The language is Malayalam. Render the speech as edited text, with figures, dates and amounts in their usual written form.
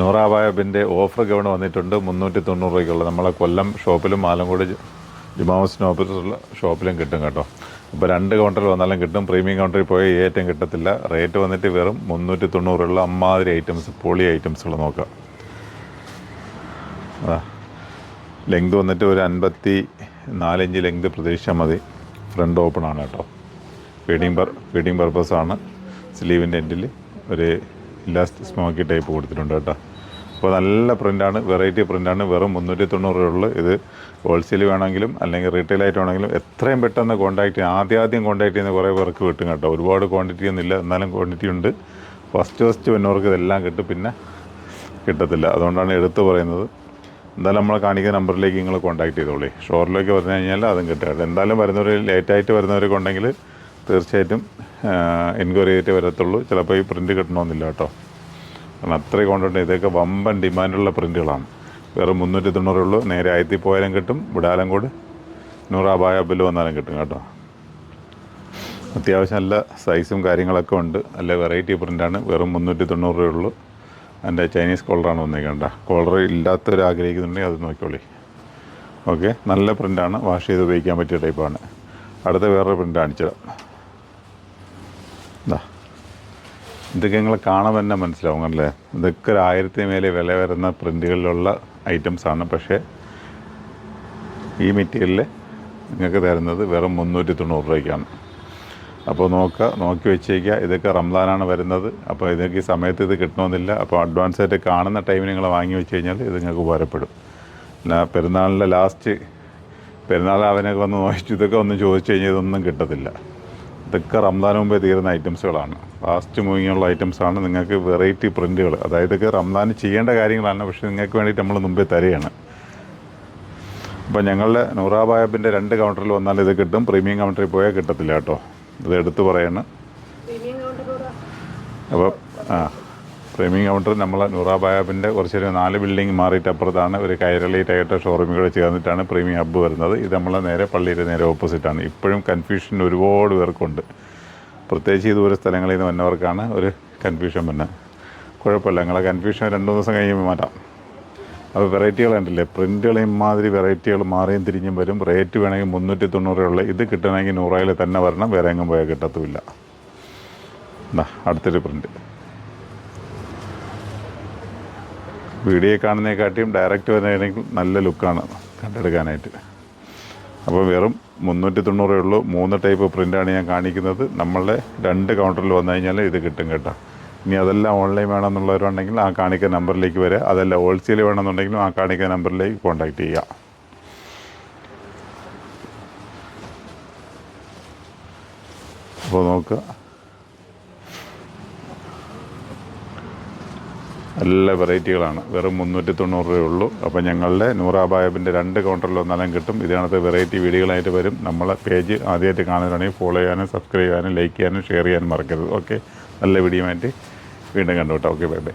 നൂറാബായബിൻ്റെ ഓഫർ ഗൗൺ വന്നിട്ടുണ്ട് 390 രൂപയ്ക്കുള്ള. നമ്മളെ കൊല്ലം ഷോപ്പിലും ആലങ്കോട് ജുമാമസ് ഷോപ്പിലും കിട്ടും കേട്ടോ. അപ്പോൾ 2 കൗണ്ടറിൽ വന്നാലും കിട്ടും. പ്രീമിയം കൗണ്ടറിൽ പോയി ഈ ഐറ്റം കിട്ടത്തില്ല. റേറ്റ് വന്നിട്ട് വെറും 390 അമ്മാതിരി ഐറ്റംസ്, പൊളി ഐറ്റംസുകൾ നോക്കാം. ലെങ്ത് വന്നിട്ട് ഒരു 54 ഇഞ്ച് ലെങ്ത് പ്രതീക്ഷിച്ചാൽ മതി. ഫ്രണ്ട് ഓപ്പൺ ആണ് കേട്ടോ. ഫീഡിങ് പർപ്പസാണ്. സ്ലീവിൻ്റെ എൻഡിൽ ഒരു ഇലാസ്റ്റിക് സ്മോക്കി ടൈപ്പ് കൊടുത്തിട്ടുണ്ട് കേട്ടോ. അപ്പോൾ നല്ല പ്രിൻ്റാണ്, വെറൈറ്റി പ്രിൻ്റാണ്. വെറും 390 രൂപയുള്ളൂ. ഇത് ഹോൾസെയിൽ വേണമെങ്കിലും അല്ലെങ്കിൽ റീറ്റെയിലായിട്ട് വേണമെങ്കിലും എത്രയും പെട്ടെന്ന് ആദ്യം കോൺടാക്ട് ചെയ്യുന്ന കുറേ പേർക്ക് കിട്ടും കേട്ടോ. ഒരുപാട് ക്വാണ്ടിറ്റി ഒന്നുമില്ല, എന്നാലും ക്വാണ്ടിറ്റി ഉണ്ട്. ഫസ്റ്റ് വരുന്നവർക്ക് ഇതെല്ലാം കിട്ടും, പിന്നെ കിട്ടത്തില്ല. അതുകൊണ്ടാണ് എടുത്തു പറയുന്നത്. എന്തായാലും നമ്മൾ കാണിക്കുന്ന നമ്പറിലേക്ക് നിങ്ങൾ കോൺടാക്ട് ചെയ്തോളൂ. ഷോറിലേക്ക് പറഞ്ഞു കഴിഞ്ഞാൽ അതും കിട്ടും കേട്ടോ. എന്തായാലും ലേറ്റായിട്ട് വരുന്നവരൊക്കെ ഉണ്ടെങ്കിൽ തീർച്ചയായിട്ടും എൻക്വയറി ചെയ്തിട്ട് വരത്തുള്ളൂ. ചിലപ്പോൾ ഈ പ്രിൻ്റ് കിട്ടണമെന്നില്ല കേട്ടോ. കാരണം അത്രയും കൊണ്ടുണ്ട്. ഇതൊക്കെ വമ്പൻ ഡിമാൻഡുള്ള പ്രിൻ്റുകളാണ്. വെറും 390 ഉള്ളൂ. നേരെ ആയത്തിൽ പോയാലും കിട്ടും. വിടാലങ്കോട് നൂറാബായബിൽ വന്നാലും കിട്ടും കേട്ടോ. അത്യാവശ്യം നല്ല സൈസും കാര്യങ്ങളൊക്കെ ഉണ്ട്. നല്ല വെറൈറ്റി പ്രിൻ്റാണ്. വെറും 390 രൂപയുള്ളൂ. എൻ്റെ ചൈനീസ് കോളറാണ് വന്നേക്കേണ്ട. കോളർ ഇല്ലാത്തവർ ആഗ്രഹിക്കുന്നുണ്ടെങ്കിൽ അത് നോക്കിക്കോളി. ഓക്കെ, നല്ല പ്രിൻ്റാണ്. വാഷ് ചെയ്ത് ഉപയോഗിക്കാൻ പറ്റിയ ടൈപ്പാണ്. അടുത്ത വേറൊരു പ്രിൻ്റ് കാണിച്ചിടാം. ഇതൊക്കെ നിങ്ങൾ കാണാൻ തന്നെ മനസ്സിലാവും അല്ലേ. ഇതൊക്കെ ഒരു 1000 മേലെ വില വരുന്ന പ്രിൻ്റുകളിലുള്ള ഐറ്റംസാണ്. പക്ഷേ ഈ മെറ്റീരിയലിൽ നിങ്ങൾക്ക് തരുന്നത് വെറും 390 രൂപയ്ക്കാണ്. അപ്പോൾ നോക്കി വെച്ചേക്കുക. ഇതൊക്കെ റംസാനാണ് വരുന്നത്. അപ്പോൾ ഇതൊക്കെ ഈ സമയത്ത് ഇത് കിട്ടണമെന്നില്ല. അപ്പോൾ അഡ്വാൻസ് ആയിട്ട് കാണുന്ന ടൈമിൽ നിങ്ങൾ വാങ്ങി വെച്ച് കഴിഞ്ഞാൽ ഇത് നിങ്ങൾക്ക് ഉപകാരപ്പെടും. പെരുന്നാളിൻ്റെ പെരുന്നാൾ അവനൊക്കെ വന്ന് നോക്കിച്ചു ഇതൊക്കെ ഒന്ന് ചോദിച്ചു കഴിഞ്ഞാൽ ഇതൊന്നും കിട്ടത്തില്ല. ഇതൊക്കെ റംസാൻ മുമ്പേ തീരുന്ന ഐറ്റംസുകളാണ്. ഫാസ്റ്റ് മൂവിങ്ങുള്ള ഐറ്റംസാണ്. നിങ്ങൾക്ക് വെറൈറ്റി പ്രിൻ്റുകൾ, അതായത് ഇതൊക്കെ റംസാൻ ചെയ്യേണ്ട കാര്യങ്ങളാണ്. പക്ഷേ നിങ്ങൾക്ക് വേണ്ടിയിട്ട് നമ്മൾ മുമ്പേ തരികയാണ്. അപ്പോൾ ഞങ്ങളുടെ നൂറാബായബിൻ്റെ 2 കൗണ്ടറിൽ വന്നാൽ ഇത് കിട്ടും. പ്രീമിയം കൗണ്ടറിൽ പോയാൽ കിട്ടത്തില്ല കേട്ടോ. ഇത് എടുത്ത് പറയണം. അപ്പോൾ പ്രീമിയം കൗണ്ടർ നമ്മളെ നൂറാബായബിൻ്റെ കുറച്ചൊരു 4 ബിൽഡിംഗ് മാറിയിട്ട് അപ്പുറത്താണ് ഒരു കൈരളി ടയറ്റ ഷോറൂമുകൾ ചേർന്നിട്ടാണ് പ്രീമിയം ഹബ്ബ് വരുന്നത്. ഇത് നമ്മളെ നേരെ പള്ളിയുടെ നേരെ ഓപ്പോസിറ്റാണ്. ഇപ്പോഴും കൺഫ്യൂഷൻ ഒരുപാട് പേർക്കുണ്ട്. പ്രത്യേകിച്ച് ഈ ദൂര സ്ഥലങ്ങളിൽ നിന്ന് വന്നവർക്കാണ് ഒരു കൺഫ്യൂഷൻ വരുന്നത്. കുഴപ്പമില്ല, നിങ്ങളെ കൺഫ്യൂഷൻ 2-3 ദിവസം കഴിയുമ്പോൾ മാറ്റാം. അപ്പോൾ വെറൈറ്റികൾ ഉണ്ടല്ലേ, പ്രിൻ്റുകൾ ഇമാതിരി വെറൈറ്റികൾ മാറിയും തിരിഞ്ഞും വരും. റേറ്റ് വേണമെങ്കിൽ 390 ഉള്ള. ഇത് കിട്ടണമെങ്കിൽ 100 തന്നെ വരണം. വേറെ എങ്ങും പോയാൽ കിട്ടത്തുമില്ല. അടുത്തൊരു പ്രിൻ്റ് വീഡിയോ കാണുന്നതിനെക്കാട്ടിയും ഡയറക്റ്റ് വരുന്നതിനെങ്കിൽ നല്ല ലുക്കാണ് കണ്ടെടുക്കാനായിട്ട്. അപ്പോൾ വെറും 390 ഉള്ളൂ. 3 ടൈപ്പ് പ്രിൻ്റാണ് ഞാൻ കാണിക്കുന്നത്. നമ്മളുടെ 2 കൗണ്ടറിൽ വന്നു കഴിഞ്ഞാൽ ഇത് കിട്ടും കേട്ടോ. ഇനി അതെല്ലാം ഓൺലൈൻ വേണമെന്നുള്ളവരുണ്ടെങ്കിൽ ആ കാണിക്കുന്ന നമ്പറിലേക്ക് വരിക. അതല്ല ഹോൾസെയിൽ വേണമെന്നുണ്ടെങ്കിലും ആ കാണിക്കുന്ന നമ്പറിലേക്ക് കോൺടാക്റ്റ് ചെയ്യുക. അപ്പോൾ നോക്കുക, നല്ല വെറൈറ്റികളാണ്. വെറും 390 രൂപയുള്ളൂ. അപ്പോൾ ഞങ്ങളുടെ നൂറാബായബിൻ്റെ 2 കൗണ്ടറിൽ വന്നാലും കിട്ടും. ഇതിനകത്ത് വെറൈറ്റി വീഡിയോകളായിട്ട് വരും. നമ്മളെ പേജ് ആദ്യമായിട്ട് കാണുകയാണെങ്കിൽ ഫോളോ ചെയ്യാനും സബ്സ്ക്രൈബ് ചെയ്യാനും ലൈക്ക് ചെയ്യാനും ഷെയർ ചെയ്യാനും മറക്കരുത്. ഓക്കെ, നല്ല വീഡിയോ ആയിട്ട് വീണ്ടും കണ്ടു കേട്ടോ. Okay, bye bye.